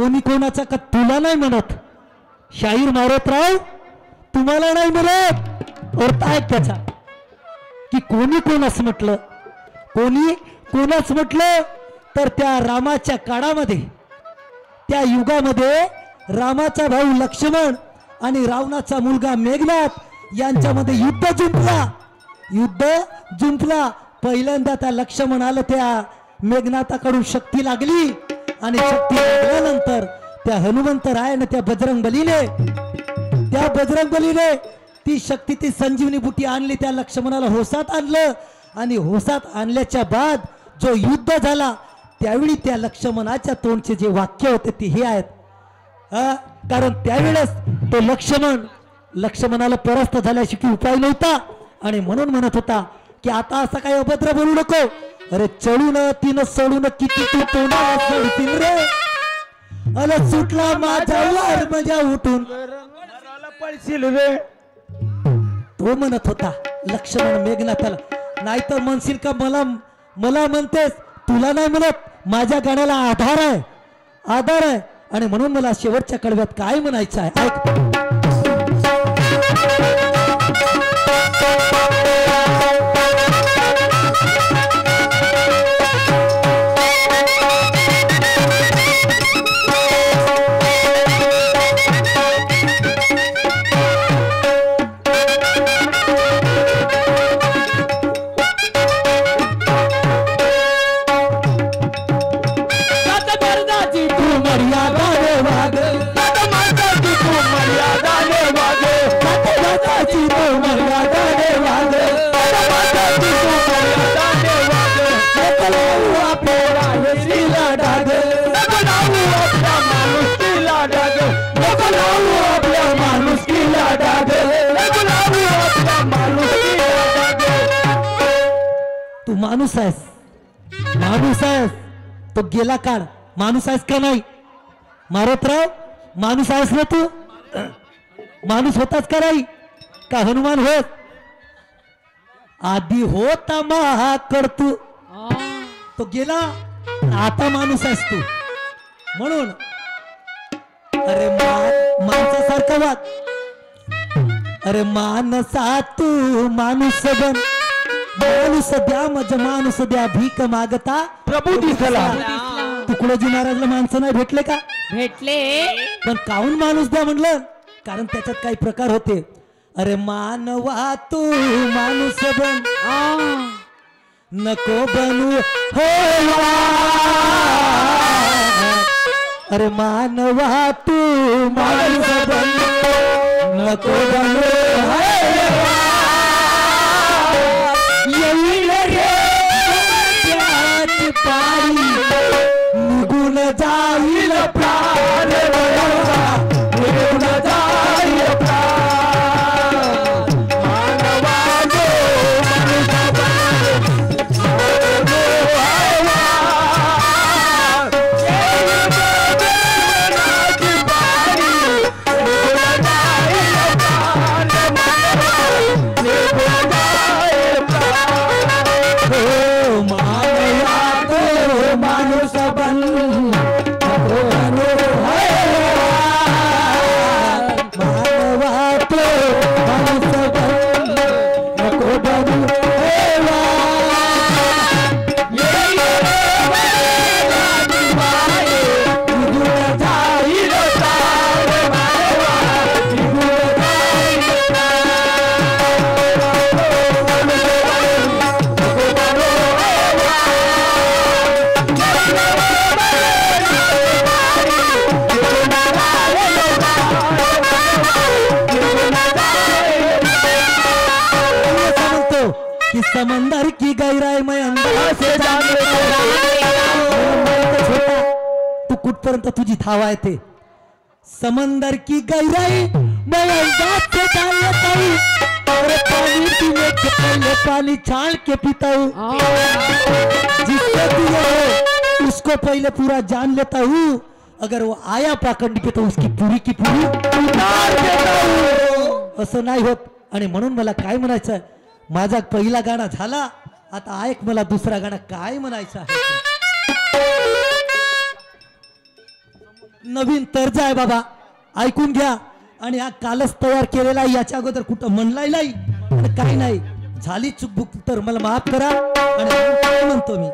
कोणी कोणाचा का तुला नाही म्हणत शाहीर मारोतराव तुम्हाला नाही म्हणत अर्थ आहे त्याचा की कोणी कोणास म्हटलं कोणी कोणाच म्हटलं तर त्या रामाच्या काळामध्ये त्या युगामध्ये रामाचा भाऊ लक्ष्मण आणि रावणाचा मुलगा मेघनाथ यांच्यामध्ये युद्ध जुंपला पहिल्यांदा त्या लक्ष्मणाला त्या मेघनाथाकडून शक्ती लागली आणि शक्ती लागल्यानंतर त्या हनुमंतरायाने त्या बजरंग बलीने ती शक्ती ती संजीवनी बुटी आणली त्या लक्ष्मणाला होसात आणलं आणि होसात आणल्याच्या बाद जो युद्ध झाला त्यावेळी त्या लक्ष्मणाच्या तोंडचे जे वाक्य होते ते हे आहेत कारण त्यावेळेस तो लक्ष्मणाला परास्त झाल्याशिवाय उपाय नव्हता आणि म्हणून म्हणत होता की आता असं काही अभद्र बोलू नको अरे चढून तिनं सोडून किती तू तोंडाला सोडतील रे अल सुटला माझ्यावर मजा उठून पडशील रे तो म्हणत होता लक्ष्मण मेघनाथाला नाहीतर म्हणशील का मला म्हणतेस तुला नाही म्हणत माझ्या गाण्याला आधार आहे आणि म्हणून मला शेवटच्या कडव्यात काय म्हणायचं आहे ऐक तू माणूस आहेस तो गेला काळ माणूस आहेस का नाही मारोतराव माणूस आहेस ना तू माणूस होताच का नाही का हनुमान होत आधी होता महाकड तू तो गेला आता माणूस आहेस तू म्हणून अरे माणसासारखा वाद अरे मानसा तू माणूस बन माणूस द्या मज माणूस द्या भीक मागता प्रभू दिसला तुकडोजी महाराजला माणसं नाही भेटले का भेटले पण काहून माणूस द्या म्हणलं कारण त्याच्यात काही प्रकार होते अरे मानवा तू माणूस बन नको बनू हो अरे मानवा तू माणूस बन नको बनू निघून जाईल प्राण निघून जाईल समंदर की गहराई में अंदर से तू कुठपर्यंत तुझी धाव आहे ते समंदर की गहराई मैं अंदाज से डाल लेता हूँ और पानी पीने के पहले पानी छान के पीता हूँ जिससे पिए हो उसको पहले पूरा जान लेता हूँ अगर वो आया पाखंडी पे तो उसकी पूरी की पूरी उतार देता हूँ असं नाही होत आणि म्हणून मला काय म्हणायचं माझा पहिला गाणं झाला आता ऐक मला दुसरा गाणं काय म्हणायचं आहे नवीन तर्ज आहे बाबा, ऐकून घ्या. आणि हा कालच तयार केलेला आहे, याच्या अगोदर कुठं म्हणलाय नाही आणि काही नाही. झाली चुकबुक तर मला माफ करा. आणि काय म्हणतो मी,